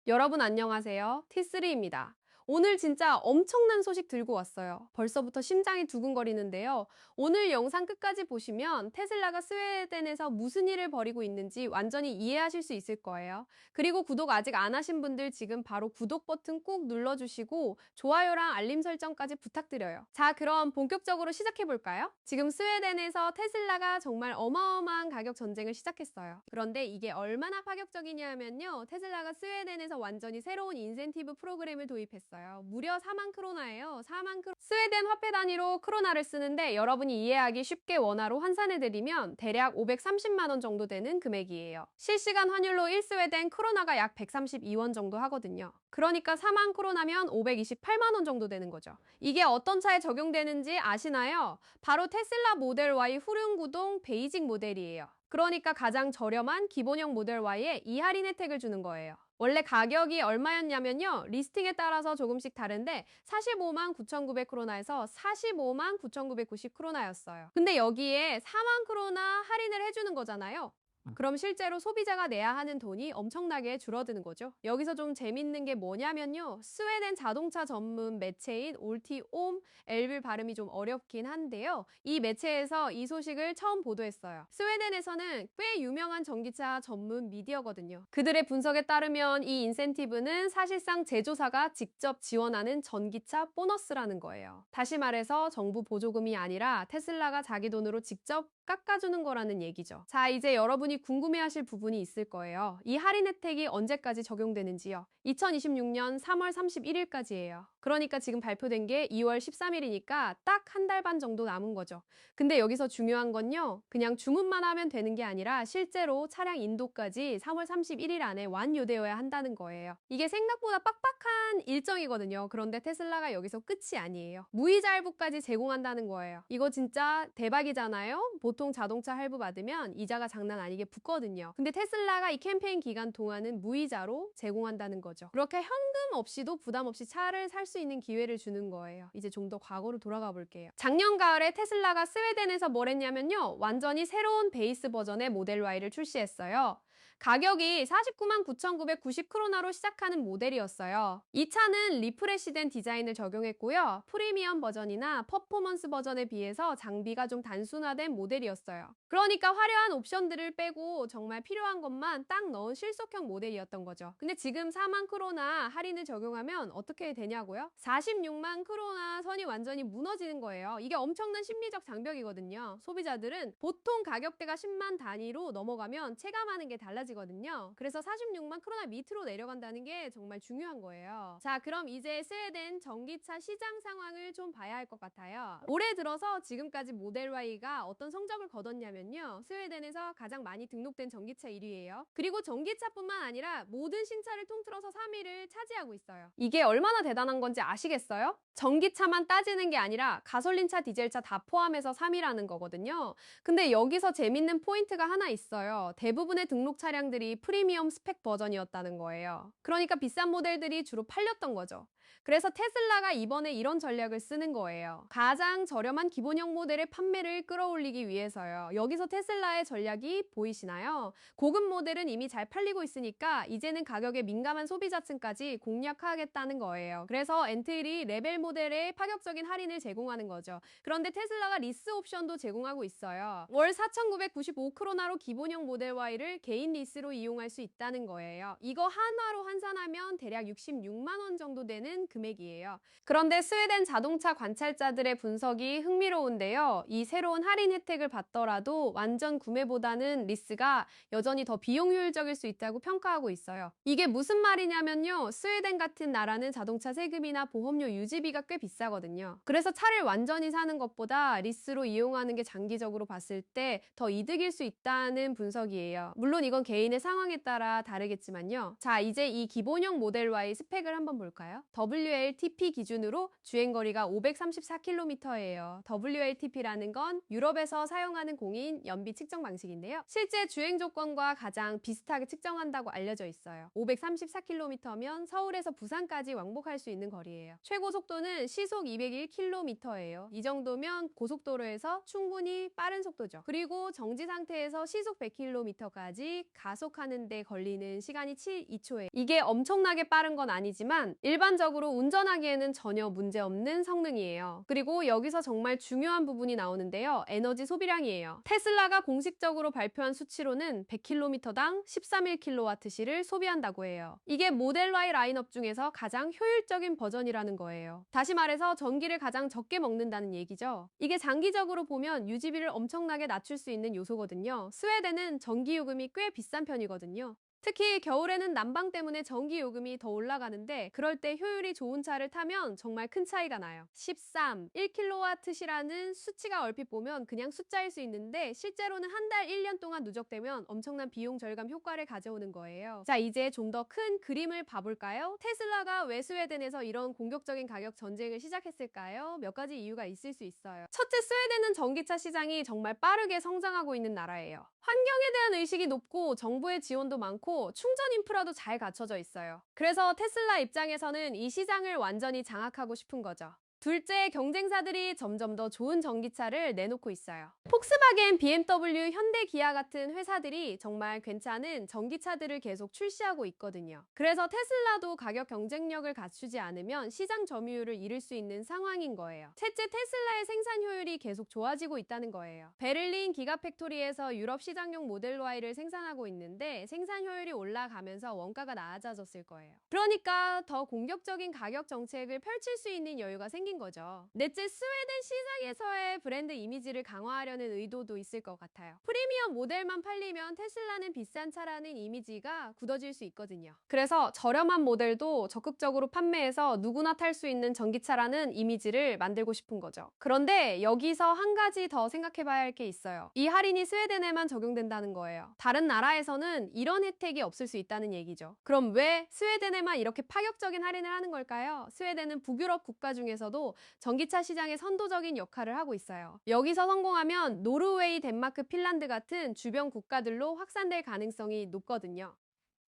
여러분 안녕하세요. T3입니다. 오늘 진짜 엄청난 소식 들고 왔어요. 벌써부터 심장이 두근거리는데요. 오늘 영상 끝까지 보시면 테슬라가 스웨덴에서 무슨 일을 벌이고 있는지 완전히 이해하실 수 있을 거예요. 그리고 구독 아직 안 하신 분들 지금 바로 구독 버튼 꾹 눌러주시고 좋아요랑 알림 설정까지 부탁드려요. 자, 그럼 본격적으로 시작해볼까요? 지금 스웨덴에서 테슬라가 정말 어마어마한 가격 전쟁을 시작했어요. 그런데 이게 얼마나 파격적이냐면요. 테슬라가 스웨덴에서 완전히 새로운 인센티브 프로그램을 도입했어요. 무려 4만 크로나예요. 4만 크로. 스웨덴 화폐 단위로 크로나를 쓰는데 여러분이 이해하기 쉽게 원화로 환산해드리면 대략 530만 원 정도 되는 금액이에요. 실시간 환율로 1스웨덴 크로나가 약 132원 정도 하거든요. 그러니까 4만 크로나면 528만 원 정도 되는 거죠. 이게 어떤 차에 적용되는지 아시나요? 바로 테슬라 모델 Y 후륜구동 베이직 모델이에요. 그러니까 가장 저렴한 기본형 모델 Y에 이 할인 혜택을 주는 거예요. 원래 가격이 얼마였냐면요. 리스팅에 따라서 조금씩 다른데 45만 9,900크로나에서 45만 9,990크로나였어요. 근데 여기에 4만 크로나 할인을 해주는 거잖아요. 그럼 실제로 소비자가 내야 하는 돈이 엄청나게 줄어드는 거죠. 여기서 좀 재밌는 게 뭐냐면요. 스웨덴 자동차 전문 매체인 올티옴 엘빌 발음이 좀 어렵긴 한데요. 이 매체에서 이 소식을 처음 보도했어요. 스웨덴에서는 꽤 유명한 전기차 전문 미디어거든요. 그들의 분석에 따르면 이 인센티브는 사실상 제조사가 직접 지원하는 전기차 보너스라는 거예요. 다시 말해서 정부 보조금이 아니라 테슬라가 자기 돈으로 직접 깎아주는 거라는 얘기죠. 자, 이제 여러분이 궁금해하실 부분이 있을 거예요. 이 할인 혜택이 언제까지 적용되는지요? 2026년 3월 31일까지예요. 그러니까 지금 발표된 게 2월 13일이니까 딱 한 달 반 정도 남은 거죠. 근데 여기서 중요한 건요. 그냥 주문만 하면 되는 게 아니라 실제로 차량 인도까지 3월 31일 안에 완료되어야 한다는 거예요. 이게 생각보다 빡빡한 일정이거든요. 그런데 테슬라가 여기서 끝이 아니에요. 무이자 할부까지 제공한다는 거예요. 이거 진짜 대박이잖아요? 보통 자동차 할부 받으면 이자가 장난 아니게 붙거든요. 근데 테슬라가 이 캠페인 기간 동안은 무이자로 제공한다는 거죠. 그렇게 현금 없이도 부담 없이 차를 살 수 있는 기회를 주는 거예요. 이제 좀 더 과거로 돌아가 볼게요. 작년 가을에 테슬라가 스웨덴에서 뭘 했냐면요. 완전히 새로운 베이스 버전의 모델 Y를 출시했어요. 가격이 49만 9,990크로나로 시작하는 모델이었어요. 이 차는 리프레시된 디자인을 적용했고요. 프리미엄 버전이나 퍼포먼스 버전에 비해서 장비가 좀 단순화된 모델이었어요. 그러니까 화려한 옵션들을 빼고 정말 필요한 것만 딱 넣은 실속형 모델이었던 거죠. 근데 지금 4만 크로나 할인을 적용하면 어떻게 되냐고요? 46만 크로나 선이 완전히 무너지는 거예요. 이게 엄청난 심리적 장벽이거든요. 소비자들은 보통 가격대가 10만 단위로 넘어가면 체감하는 게 달라지거든요. 그래서 46만 크로나 밑으로 내려간다는 게 정말 중요한 거예요. 자, 그럼 이제 스웨덴 전기차 시장 상황을 좀 봐야 할 것 같아요. 올해 들어서 지금까지 모델 Y가 어떤 성적을 거뒀냐면요. 스웨덴에서 가장 많이 등록된 전기차 1위예요. 그리고 전기차뿐만 아니라 모든 신차를 통틀어서 3위를 차지하고 있어요. 이게 얼마나 대단한 건지 아시겠어요? 전기차만 따지는 게 아니라 가솔린차, 디젤차 다 포함해서 3위라는 거거든요. 근데 여기서 재밌는 포인트가 하나 있어요. 대부분의 등록 차량들이 프리미엄 스펙 버전이었다는 거예요. 그러니까 비싼 모델들이 주로 팔렸던 거죠. 그래서 테슬라가 이번에 이런 전략을 쓰는 거예요. 가장 저렴한 기본형 모델의 판매를 끌어올리기 위해서요. 여기서 테슬라의 전략이 보이시나요? 고급 모델은 이미 잘 팔리고 있으니까 이제는 가격에 민감한 소비자층까지 공략하겠다는 거예요. 그래서 엔트리 레벨 모델에 파격적인 할인을 제공하는 거죠. 그런데 테슬라가 리스 옵션도 제공하고 있어요. 월 4,995크로나로 기본형 모델 Y를 개인 리스로 이용할 수 있다는 거예요. 이거 한화로 환산하면 대략 66만 원 정도 되는 금액이에요. 그런데 스웨덴 자동차 관찰자들의 분석이 흥미로운데요. 이 새로운 할인 혜택을 받더라도 완전 구매보다는 리스가 여전히 더 비용 효율적일 수 있다고 평가하고 있어요. 이게 무슨 말이냐면요. 스웨덴 같은 나라는 자동차 세금이나 보험료 유지비가 꽤 비싸거든요. 그래서 차를 완전히 사는 것보다 리스로 이용하는 게 장기적으로 봤을 때 더 이득일 수 있다는 분석이에요. 물론 이건 개인의 상황에 따라 다르겠지만요. 자, 이제 이 기본형 모델 Y 스펙을 한번 볼까요? WLTP 기준으로 주행거리가 534km예요. WLTP라는 건 유럽에서 사용하는 공인 연비 측정 방식인데요. 실제 주행 조건과 가장 비슷하게 측정한다고 알려져 있어요. 534km면 서울에서 부산까지 왕복할 수 있는 거리예요. 최고 속도는 시속 201km예요. 이 정도면 고속도로에서 충분히 빠른 속도죠. 그리고 정지 상태에서 시속 100km까지 가속하는 데 걸리는 시간이 2초예요. 이게 엄청나게 빠른 건 아니지만 일반적으로 운전하기에는 전혀 문제없는 성능이에요. 그리고 여기서 정말 중요한 부분이 나오는데요. 에너지 소비량이에요. 테슬라가 공식적으로 발표한 수치로는 100km당 13.1kWh를 소비한다고 해요. 이게 모델 Y 라인업 중에서 가장 효율적인 버전이라는 거예요. 다시 말해서 전기를 가장 적게 먹는다는 얘기죠. 이게 장기적으로 보면 유지비를 엄청나게 낮출 수 있는 요소거든요. 스웨덴은 전기 요금이 꽤 비싼 편이거든요. 특히 겨울에는 난방 때문에 전기 요금이 더 올라가는데 그럴 때 효율이 좋은 차를 타면 정말 큰 차이가 나요. 13, 1kWh라는 수치가 얼핏 보면 그냥 숫자일 수 있는데 실제로는 한 달, 1년 동안 누적되면 엄청난 비용 절감 효과를 가져오는 거예요. 자, 이제 좀 더 큰 그림을 봐볼까요? 테슬라가 왜 스웨덴에서 이런 공격적인 가격 전쟁을 시작했을까요? 몇 가지 이유가 있을 수 있어요. 첫째, 스웨덴은 전기차 시장이 정말 빠르게 성장하고 있는 나라예요. 환경에 대한 의식이 높고 정부의 지원도 많고 충전 인프라도 잘 갖춰져 있어요. 그래서 테슬라 입장에서는 이 시장을 완전히 장악하고 싶은 거죠. 둘째, 경쟁사들이 점점 더 좋은 전기차를 내놓고 있어요. 폭스바겐, BMW, 현대, 기아 같은 회사들이 정말 괜찮은 전기차들을 계속 출시하고 있거든요. 그래서 테슬라도 가격 경쟁력을 갖추지 않으면 시장 점유율을 잃을 수 있는 상황인 거예요. 셋째, 테슬라의 생산 효율이 계속 좋아지고 있다는 거예요. 베를린 기가팩토리에서 유럽 시장용 모델 Y를 생산하고 있는데 생산 효율이 올라가면서 원가가 낮아졌을 거예요. 그러니까 더 공격적인 가격 정책을 펼칠 수 있는 여유가 생긴 거죠. 넷째, 스웨덴 시장에서의 브랜드 이미지를 강화하려는 의도도 있을 것 같아요. 프리미엄 모델만 팔리면 테슬라는 비싼 차라는 이미지가 굳어질 수 있거든요. 그래서 저렴한 모델도 적극적으로 판매해서 누구나 탈 수 있는 전기차라는 이미지를 만들고 싶은 거죠. 그런데 여기서 한 가지 더 생각해 봐야 할 게 있어요. 이 할인이 스웨덴에만 적용된다는 거예요. 다른 나라에서는 이런 혜택이 없을 수 있다는 얘기죠. 그럼 왜 스웨덴에만 이렇게 파격적인 할인을 하는 걸까요? 스웨덴은 북유럽 국가 중에서도 전기차 시장의 선도적인 역할을 하고 있어요. 여기서 성공하면 노르웨이, 덴마크, 핀란드 같은 주변 국가들로 확산될 가능성이 높거든요.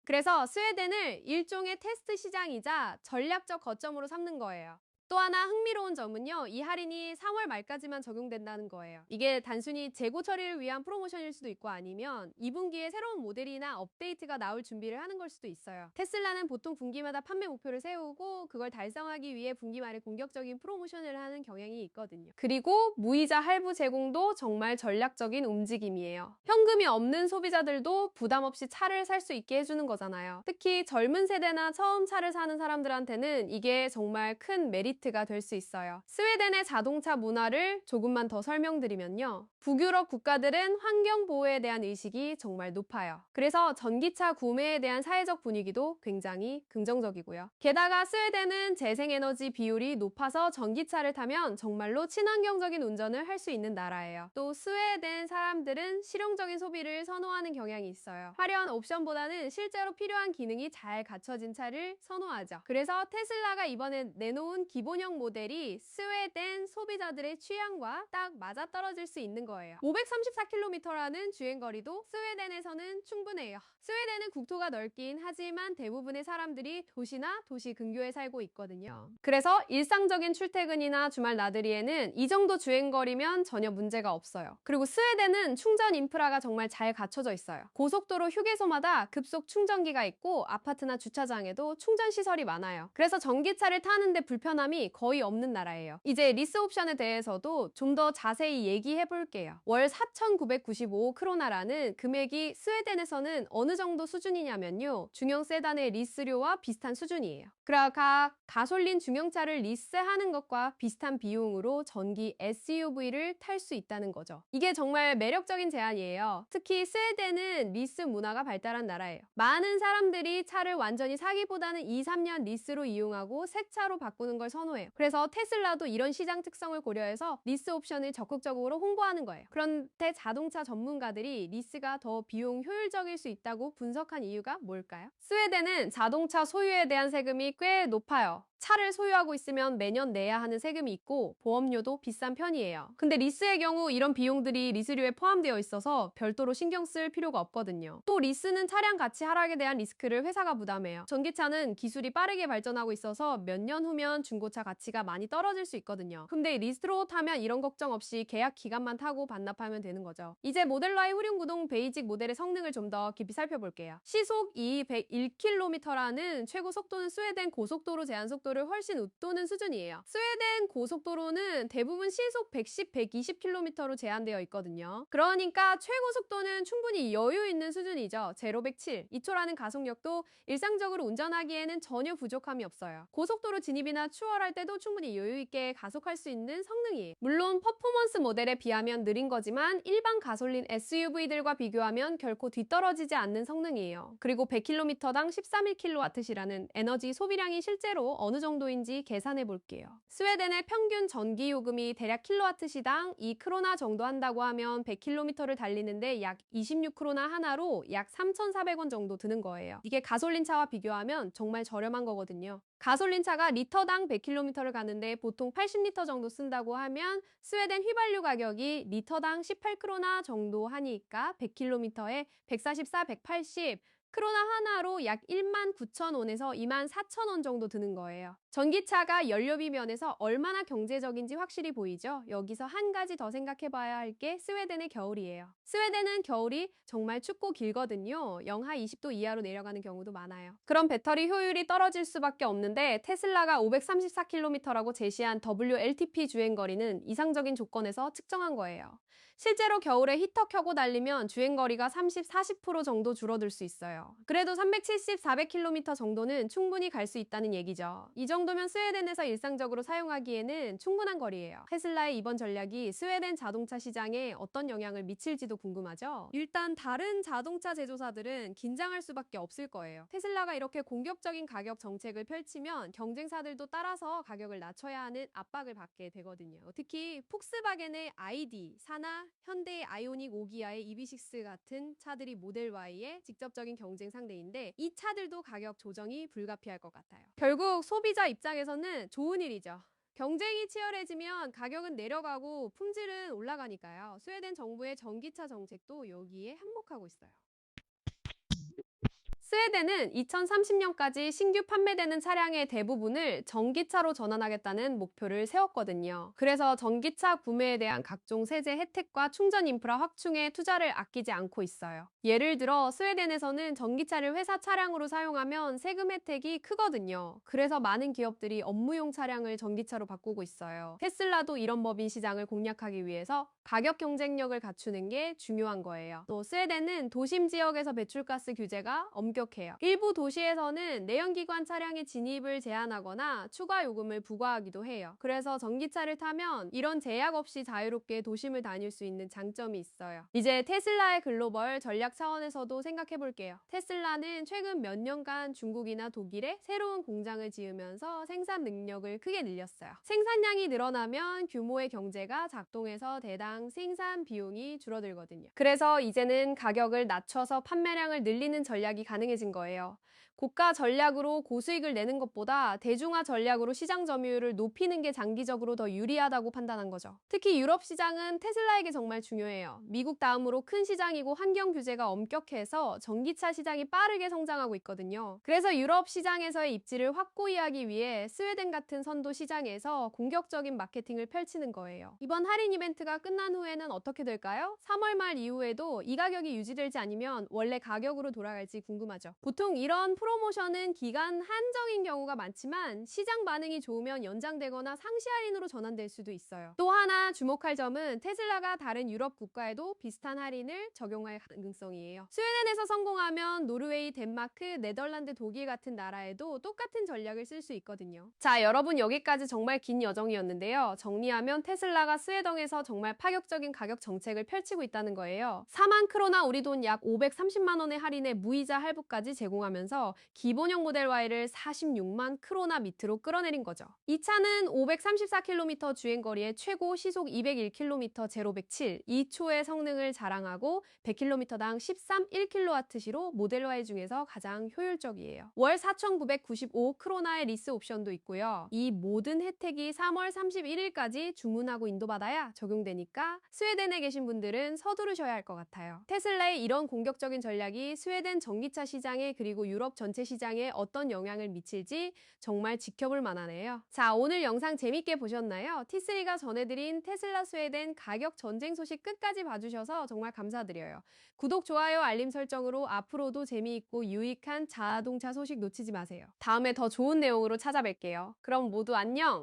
그래서 스웨덴을 일종의 테스트 시장이자 전략적 거점으로 삼는 거예요. 또 하나 흥미로운 점은요, 이 할인이 3월 말까지만 적용된다는 거예요. 이게 단순히 재고 처리를 위한 프로모션일 수도 있고 아니면 2분기에 새로운 모델이나 업데이트가 나올 준비를 하는 걸 수도 있어요. 테슬라는 보통 분기마다 판매 목표를 세우고 그걸 달성하기 위해 분기 말에 공격적인 프로모션을 하는 경향이 있거든요. 그리고 무이자 할부 제공도 정말 전략적인 움직임이에요. 현금이 없는 소비자들도 부담 없이 차를 살 수 있게 해주는 거잖아요. 특히 젊은 세대나 처음 차를 사는 사람들한테는 이게 정말 큰 메리트가 될 수 있어요. 스웨덴의 자동차 문화를 조금만 더 설명드리면요. 북유럽 국가들은 환경 보호에 대한 의식이 정말 높아요. 그래서 전기차 구매에 대한 사회적 분위기도 굉장히 긍정적이고요. 게다가 스웨덴은 재생에너지 비율이 높아서 전기차를 타면 정말로 친환경적인 운전을 할 수 있는 나라예요. 또 스웨덴 사람들은 실용적인 소비를 선호하는 경향이 있어요. 화려한 옵션보다는 실제로 필요한 기능이 잘 갖춰진 차를 선호하죠. 그래서 테슬라가 이번에 내놓은 기본형 모델이 스웨덴 소비자들의 취향과 딱 맞아떨어질 수 있는 거예요. 534km라는 주행거리도 스웨덴에서는 충분해요. 스웨덴은 국토가 넓긴 하지만 대부분의 사람들이 도시나 도시 근교에 살고 있거든요. 그래서 일상적인 출퇴근이나 주말 나들이에는 이 정도 주행거리면 전혀 문제가 없어요. 그리고 스웨덴은 충전 인프라가 정말 잘 갖춰져 있어요. 고속도로 휴게소마다 급속 충전기가 있고 아파트나 주차장에도 충전 시설이 많아요. 그래서 전기차를 타는데 불편함이 거의 없는 나라예요. 이제 리스 옵션에 대해서도 좀 더 자세히 얘기해 볼게요. 월 4,995크로나라는 금액이 스웨덴에서는 어느 정도 수준이냐면요. 중형 세단의 리스료와 비슷한 수준이에요. 그러니까 가솔린 중형차를 리스하는 것과 비슷한 비용으로 전기 SUV를 탈 수 있다는 거죠. 이게 정말 매력적인 제안이에요. 특히 스웨덴은 리스 문화가 발달한 나라예요. 많은 사람들이 차를 완전히 사기보다는 2, 3년 리스로 이용하고 새 차로 바꾸는 걸 선호해요. 그래서 테슬라도 이런 시장 특성을 고려해서 리스 옵션을 적극적으로 홍보하는 거예요. 그런데 자동차 전문가들이 리스가 더 비용 효율적일 수 있다고 분석한 이유가 뭘까요? 스웨덴은 자동차 소유에 대한 세금이 꽤 높아요. 차를 소유하고 있으면 매년 내야 하는 세금이 있고 보험료도 비싼 편이에요. 근데 리스의 경우 이런 비용들이 리스료에 포함되어 있어서 별도로 신경 쓸 필요가 없거든요. 또 리스는 차량 가치 하락에 대한 리스크를 회사가 부담해요. 전기차는 기술이 빠르게 발전하고 있어서 몇 년 후면 중고차 가치가 많이 떨어질 수 있거든요. 근데 리스로 타면 이런 걱정 없이 계약 기간만 타고 반납하면 되는 거죠. 이제 모델 Y 후륜구동 베이직 모델의 성능을 좀 더 깊이 살펴볼게요. 시속 101km라는 최고 속도는 스웨덴 고속도로 제한 속도를 훨씬 웃도는 수준이에요. 스웨덴 고속도로는 대부분 시속 110, 120km로 제한되어 있거든요. 그러니까 최고 속도는 충분히 여유 있는 수준이죠. 0, 107. 2초라는 가속력도 일상적으로 운전하기에는 전혀 부족함이 없어요. 고속도로 진입이나 추월할 때도 충분히 여유 있게 가속할 수 있는 성능이에요. 물론 퍼포먼스 모델에 비하면 느린 거지만 일반 가솔린 SUV들과 비교하면 결코 뒤떨어지지 않는 성능이에요. 그리고 100km당 13kWh라는 에너지 소비량이 실제로 어느 정도인지 계산해 볼게요. 스웨덴의 평균 전기 요금이 대략 킬로와트시당 2크로나 정도 한다고 하면 100km를 달리는데 약 26크로나 하나로 약 3,400원 정도 드는 거예요. 이게 가솔린 차와 비교하면 정말 저렴한 거거든요. 가솔린 차가 리터당 100km를 가는데 보통 80리터 정도 쓴다고 하면 스웨덴 휘발유 가격이 리터당 18크로나 정도 하니까 100km에 144, 180 크로나 하나로 약 19,000원에서 24,000원 정도 드는 거예요. 전기차가 연료비 면에서 얼마나 경제적인지 확실히 보이죠? 여기서 한 가지 더 생각해 봐야 할 게 스웨덴의 겨울이에요. 스웨덴은 겨울이 정말 춥고 길거든요. 영하 20도 이하로 내려가는 경우도 많아요. 그럼 배터리 효율이 떨어질 수밖에 없는데 테슬라가 534km라고 제시한 WLTP 주행거리는 이상적인 조건에서 측정한 거예요. 실제로 겨울에 히터 켜고 달리면 주행거리가 30, 40% 정도 줄어들 수 있어요. 그래도 370, 400km 정도는 충분히 갈 수 있다는 얘기죠. 이 정도면 스웨덴에서 일상적으로 사용하기에는 충분한 거리예요. 테슬라의 이번 전략이 스웨덴 자동차 시장에 어떤 영향을 미칠지도 궁금하죠? 일단 다른 자동차 제조사들은 긴장할 수밖에 없을 거예요. 테슬라가 이렇게 공격적인 가격 정책을 펼치면 경쟁사들도 따라서 가격을 낮춰야 하는 압박을 받게 되거든요. 특히 폭스바겐의 ID, 사나 현대의 아이오닉 5기아의 EV6 같은 차들이 모델 Y의 직접적인 경쟁 상대인데 이 차들도 가격 조정이 불가피할 것 같아요. 결국 소비자 입장에서는 좋은 일이죠. 경쟁이 치열해지면 가격은 내려가고 품질은 올라가니까요. 스웨덴 정부의 전기차 정책도 여기에 한몫하고 있어요. 스웨덴은 2030년까지 신규 판매되는 차량의 대부분을 전기차로 전환하겠다는 목표를 세웠거든요. 그래서 전기차 구매에 대한 각종 세제 혜택과 충전 인프라 확충에 투자를 아끼지 않고 있어요. 예를 들어 스웨덴에서는 전기차를 회사 차량으로 사용하면 세금 혜택이 크거든요. 그래서 많은 기업들이 업무용 차량을 전기차로 바꾸고 있어요. 테슬라도 이런 법인 시장을 공략하기 위해서 가격 경쟁력을 갖추는 게 중요한 거예요. 또 스웨덴은 도심 지역에서 배출가스 규제가 엄격해요. 일부 도시에서는 내연기관 차량의 진입을 제한하거나 추가 요금을 부과하기도 해요. 그래서 전기차를 타면 이런 제약 없이 자유롭게 도심을 다닐 수 있는 장점이 있어요. 이제 테슬라의 글로벌 전략 차원에서도 생각해 볼게요. 테슬라는 최근 몇 년간 중국이나 독일에 새로운 공장을 지으면서 생산 능력을 크게 늘렸어요. 생산량이 늘어나면 규모의 경제가 작동해서 대당 생산 비용이 줄어들거든요. 그래서 이제는 가격을 낮춰서 판매량을 늘리는 전략이 가능해진 거예요. 고가 전략으로 고수익을 내는 것보다 대중화 전략으로 시장 점유율을 높이는 게 장기적으로 더 유리하다고 판단한 거죠. 특히 유럽 시장은 테슬라에게 정말 중요해요. 미국 다음으로 큰 시장이고 환경 규제가 엄격해서 전기차 시장이 빠르게 성장하고 있거든요. 그래서 유럽 시장에서의 입지를 확고히 하기 위해 스웨덴 같은 선도 시장에서 공격적인 마케팅을 펼치는 거예요. 이번 할인 이벤트가 끝난 후에는 어떻게 될까요? 3월 말 이후에도 이 가격이 유지될지 아니면 원래 가격으로 돌아갈지 궁금하죠. 보통 이런 프로모션은 기간 한정인 경우가 많지만 시장 반응이 좋으면 연장되거나 상시 할인으로 전환될 수도 있어요. 또 하나 주목할 점은 테슬라가 다른 유럽 국가에도 비슷한 할인을 적용할 가능성이에요. 스웨덴에서 성공하면 노르웨이, 덴마크, 네덜란드, 독일 같은 나라에도 똑같은 전략을 쓸 수 있거든요. 자, 여러분 여기까지 정말 긴 여정이었는데요. 정리하면 테슬라가 스웨덴에서 정말 파격적인 가격 정책을 펼치고 있다는 거예요. 4만 크로나 우리 돈 약 530만 원의 할인에 무이자 할부까지 제공하면서 하면서 기본형 모델 Y를 46만 크로나 밑으로 끌어내린 거죠. 이 차는 534km 주행거리에 최고 시속 201km 제로 107, 2초의 성능을 자랑하고 100km당 13, 1kWh로 모델 Y 중에서 가장 효율적이에요. 월 4,995 크로나의 리스 옵션도 있고요. 이 모든 혜택이 3월 31일까지 주문하고 인도받아야 적용되니까 스웨덴에 계신 분들은 서두르셔야 할 것 같아요. 테슬라의 이런 공격적인 전략이 스웨덴 전기차 시장에 그리고 유럽 전체 시장에 어떤 영향을 미칠지 정말 지켜볼 만하네요. 자, 오늘 영상 재밌게 보셨나요? T3가 전해드린 테슬라 스웨덴 가격 전쟁 소식 끝까지 봐주셔서 정말 감사드려요. 구독, 좋아요, 알림 설정으로 앞으로도 재미있고 유익한 자동차 소식 놓치지 마세요. 다음에 더 좋은 내용으로 찾아뵐게요. 그럼 모두 안녕!